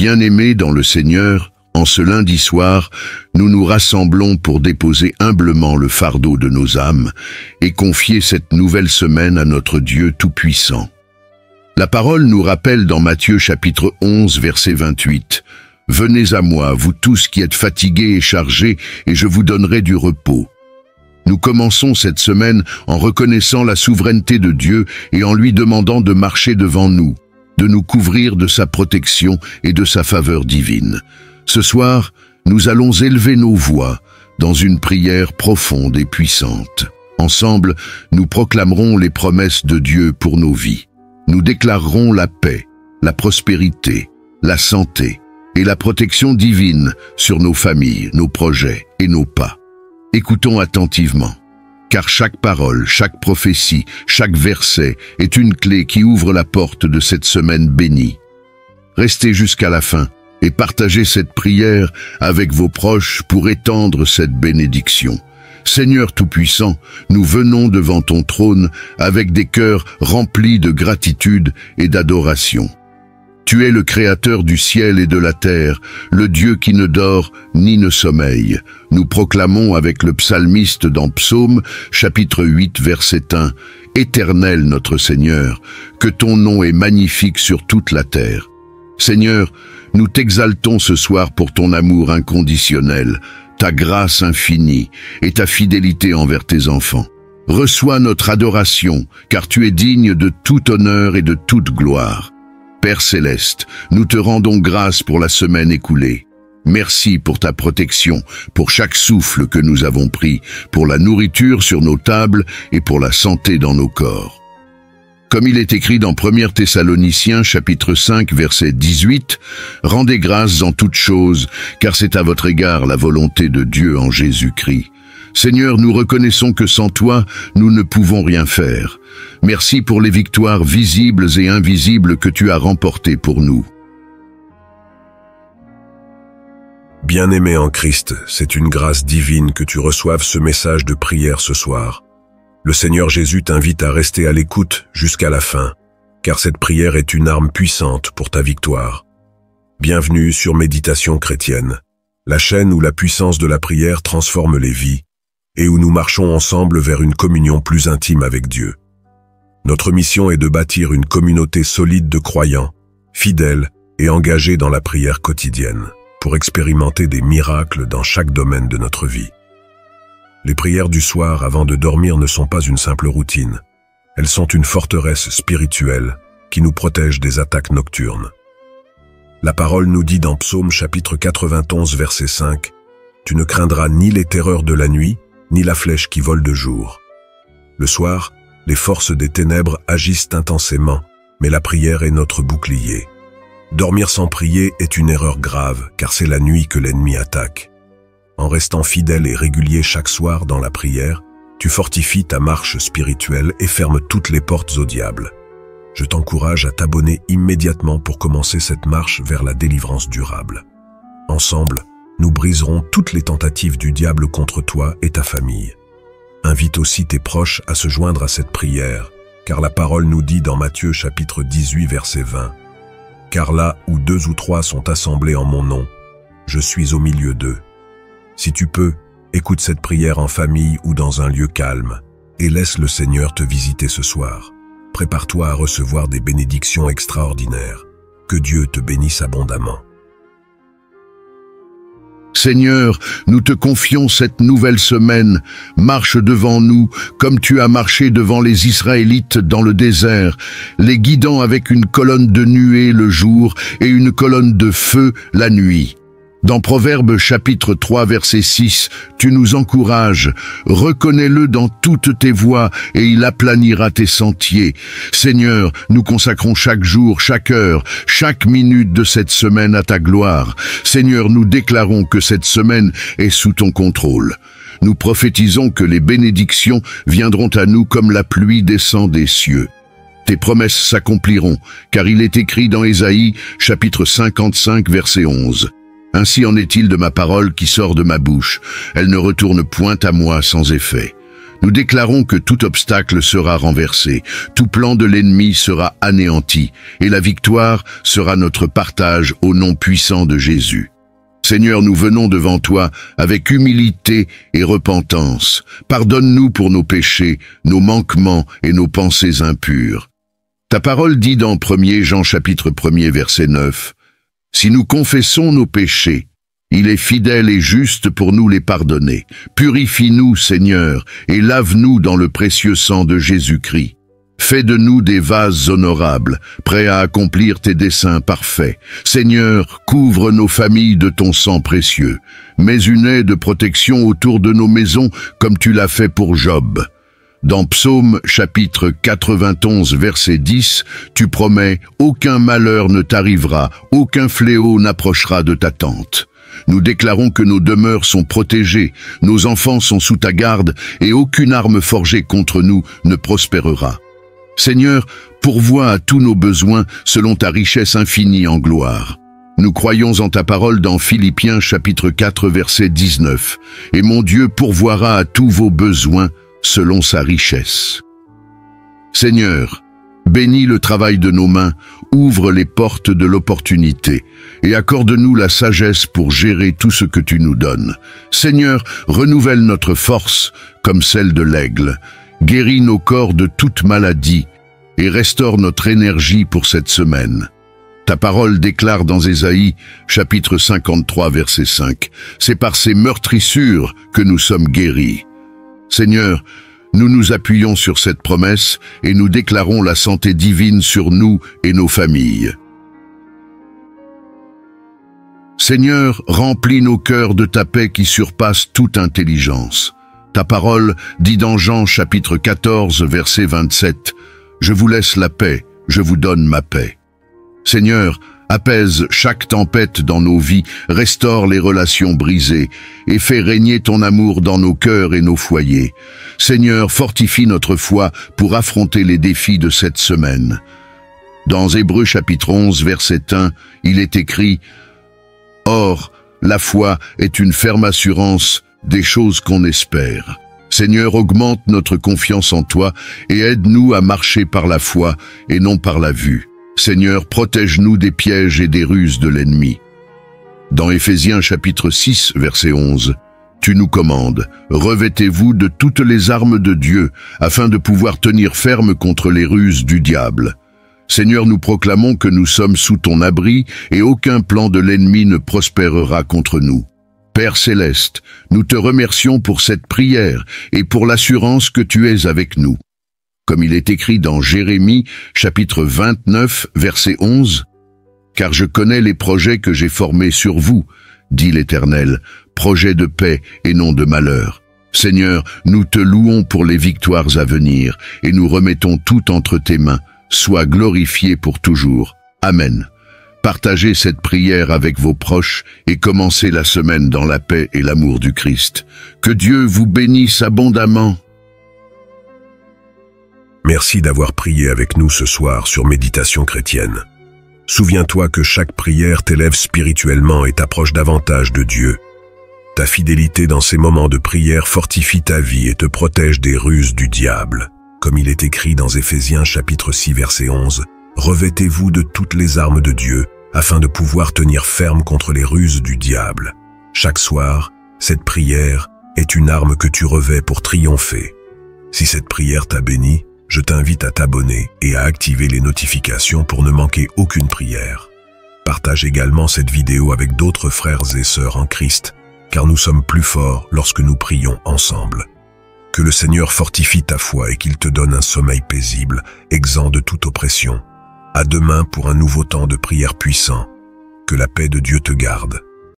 Bien-aimés dans le Seigneur, en ce lundi soir, nous nous rassemblons pour déposer humblement le fardeau de nos âmes et confier cette nouvelle semaine à notre Dieu Tout-Puissant. La parole nous rappelle dans Matthieu chapitre 11, verset 28, « Venez à moi, vous tous qui êtes fatigués et chargés, et je vous donnerai du repos. » Nous commençons cette semaine en reconnaissant la souveraineté de Dieu et en lui demandant de marcher devant nous, de nous couvrir de sa protection et de sa faveur divine. Ce soir, nous allons élever nos voix dans une prière profonde et puissante. Ensemble, nous proclamerons les promesses de Dieu pour nos vies. Nous déclarerons la paix, la prospérité, la santé et la protection divine sur nos familles, nos projets et nos pas. Écoutons attentivement, car chaque parole, chaque prophétie, chaque verset est une clé qui ouvre la porte de cette semaine bénie. Restez jusqu'à la fin et partagez cette prière avec vos proches pour étendre cette bénédiction. Seigneur Tout-Puissant, nous venons devant ton trône avec des cœurs remplis de gratitude et d'adoration. Tu es le Créateur du ciel et de la terre, le Dieu qui ne dort ni ne sommeille. Nous proclamons avec le psalmiste dans Psaume, chapitre 8, verset 1, « Éternel notre Seigneur, que ton nom est magnifique sur toute la terre. » Seigneur, nous t'exaltons ce soir pour ton amour inconditionnel, ta grâce infinie et ta fidélité envers tes enfants. Reçois notre adoration, car tu es digne de tout honneur et de toute gloire. Père céleste, nous te rendons grâce pour la semaine écoulée. Merci pour ta protection, pour chaque souffle que nous avons pris, pour la nourriture sur nos tables et pour la santé dans nos corps. Comme il est écrit dans 1 Thessaloniciens chapitre 5 verset 18, « Rendez grâce en toutes choses, car c'est à votre égard la volonté de Dieu en Jésus-Christ. » Seigneur, nous reconnaissons que sans toi, nous ne pouvons rien faire. Merci pour les victoires visibles et invisibles que tu as remportées pour nous. Bien-aimé en Christ, c'est une grâce divine que tu reçoives ce message de prière ce soir. Le Seigneur Jésus t'invite à rester à l'écoute jusqu'à la fin, car cette prière est une arme puissante pour ta victoire. Bienvenue sur Méditation chrétienne, la chaîne où la puissance de la prière transforme les vies et où nous marchons ensemble vers une communion plus intime avec Dieu. Notre mission est de bâtir une communauté solide de croyants, fidèles et engagés dans la prière quotidienne, pour expérimenter des miracles dans chaque domaine de notre vie. Les prières du soir avant de dormir ne sont pas une simple routine. Elles sont une forteresse spirituelle qui nous protège des attaques nocturnes. La parole nous dit dans Psaume chapitre 91 verset 5, « Tu ne craindras ni les terreurs de la nuit, ni la flèche qui vole de jour. » Le soir, les forces des ténèbres agissent intensément, mais la prière est notre bouclier. Dormir sans prier est une erreur grave, car c'est la nuit que l'ennemi attaque. En restant fidèle et régulier chaque soir dans la prière, tu fortifies ta marche spirituelle et fermes toutes les portes au diable. Je t'encourage à t'abonner immédiatement pour commencer cette marche vers la délivrance durable. Ensemble, nous briserons toutes les tentatives du diable contre toi et ta famille. Invite aussi tes proches à se joindre à cette prière, car la parole nous dit dans Matthieu chapitre 18 verset 20, « Car là où 2 ou 3 sont assemblés en mon nom, je suis au milieu d'eux. » Si tu peux, écoute cette prière en famille ou dans un lieu calme et laisse le Seigneur te visiter ce soir. Prépare-toi à recevoir des bénédictions extraordinaires. Que Dieu te bénisse abondamment. Seigneur, nous te confions cette nouvelle semaine. Marche devant nous comme tu as marché devant les Israélites dans le désert, les guidant avec une colonne de nuée le jour et une colonne de feu la nuit. Dans Proverbes chapitre 3 verset 6, tu nous encourages, reconnais-le dans toutes tes voies et il aplanira tes sentiers. Seigneur, nous consacrons chaque jour, chaque heure, chaque minute de cette semaine à ta gloire. Seigneur, nous déclarons que cette semaine est sous ton contrôle. Nous prophétisons que les bénédictions viendront à nous comme la pluie descend des cieux. Tes promesses s'accompliront, car il est écrit dans Ésaïe chapitre 55 verset 11. Ainsi en est-il de ma parole qui sort de ma bouche. Elle ne retourne point à moi sans effet. Nous déclarons que tout obstacle sera renversé, tout plan de l'ennemi sera anéanti, et la victoire sera notre partage au nom puissant de Jésus. Seigneur, nous venons devant toi avec humilité et repentance. Pardonne-nous pour nos péchés, nos manquements et nos pensées impures. Ta parole dit dans 1 Jean chapitre 1er verset 9, « Si nous confessons nos péchés, il est fidèle et juste pour nous les pardonner. Purifie-nous, Seigneur, et lave-nous dans le précieux sang de Jésus-Christ. Fais de nous des vases honorables, prêts à accomplir tes desseins parfaits. Seigneur, couvre nos familles de ton sang précieux. Mets une haie de protection autour de nos maisons, comme tu l'as fait pour Job. Dans Psaume chapitre 91 verset 10, tu promets « Aucun malheur ne t'arrivera, aucun fléau n'approchera de ta tente ». Nous déclarons que nos demeures sont protégées, nos enfants sont sous ta garde et aucune arme forgée contre nous ne prospérera. Seigneur, pourvois à tous nos besoins selon ta richesse infinie en gloire. Nous croyons en ta parole dans Philippiens chapitre 4 verset 19. Et mon Dieu pourvoira à tous vos besoins selon sa richesse. Seigneur, bénis le travail de nos mains, ouvre les portes de l'opportunité et accorde-nous la sagesse pour gérer tout ce que tu nous donnes. Seigneur, renouvelle notre force comme celle de l'aigle, guéris nos corps de toute maladie et restaure notre énergie pour cette semaine. Ta parole déclare dans Ésaïe, chapitre 53, verset 5, « C'est par ces meurtrissures que nous sommes guéris. » Seigneur, nous nous appuyons sur cette promesse et nous déclarons la santé divine sur nous et nos familles. Seigneur, remplis nos cœurs de ta paix qui surpasse toute intelligence. Ta parole dit dans Jean chapitre 14, verset 27, « Je vous laisse la paix, je vous donne ma paix. » Seigneur, apaise chaque tempête dans nos vies, restaure les relations brisées et fais régner ton amour dans nos cœurs et nos foyers. Seigneur, fortifie notre foi pour affronter les défis de cette semaine. Dans Hébreux chapitre 11, verset 1, il est écrit « Or, la foi est une ferme assurance des choses qu'on espère. » Seigneur, augmente notre confiance en toi et aide-nous à marcher par la foi et non par la vue. Seigneur, protège-nous des pièges et des ruses de l'ennemi. Dans Éphésiens chapitre 6, verset 11, tu nous commandes, revêtez-vous de toutes les armes de Dieu, afin de pouvoir tenir ferme contre les ruses du diable. Seigneur, nous proclamons que nous sommes sous ton abri et aucun plan de l'ennemi ne prospérera contre nous. Père céleste, nous te remercions pour cette prière et pour l'assurance que tu es avec nous. Comme il est écrit dans Jérémie, chapitre 29, verset 11, « Car je connais les projets que j'ai formés sur vous, dit l'Éternel, projets de paix et non de malheur. Seigneur, nous te louons pour les victoires à venir, et nous remettons tout entre tes mains. Sois glorifié pour toujours. Amen. » Partagez cette prière avec vos proches et commencez la semaine dans la paix et l'amour du Christ. Que Dieu vous bénisse abondamment. Merci d'avoir prié avec nous ce soir sur Méditation chrétienne. Souviens-toi que chaque prière t'élève spirituellement et t'approche davantage de Dieu. Ta fidélité dans ces moments de prière fortifie ta vie et te protège des ruses du diable. Comme il est écrit dans Éphésiens chapitre 6 verset 11, « Revêtez-vous de toutes les armes de Dieu, afin de pouvoir tenir ferme contre les ruses du diable. » Chaque soir, cette prière est une arme que tu revêts pour triompher. Si cette prière t'a béni, je t'invite à t'abonner et à activer les notifications pour ne manquer aucune prière. Partage également cette vidéo avec d'autres frères et sœurs en Christ, car nous sommes plus forts lorsque nous prions ensemble. Que le Seigneur fortifie ta foi et qu'il te donne un sommeil paisible, exempt de toute oppression. À demain pour un nouveau temps de prière puissant. Que la paix de Dieu te garde.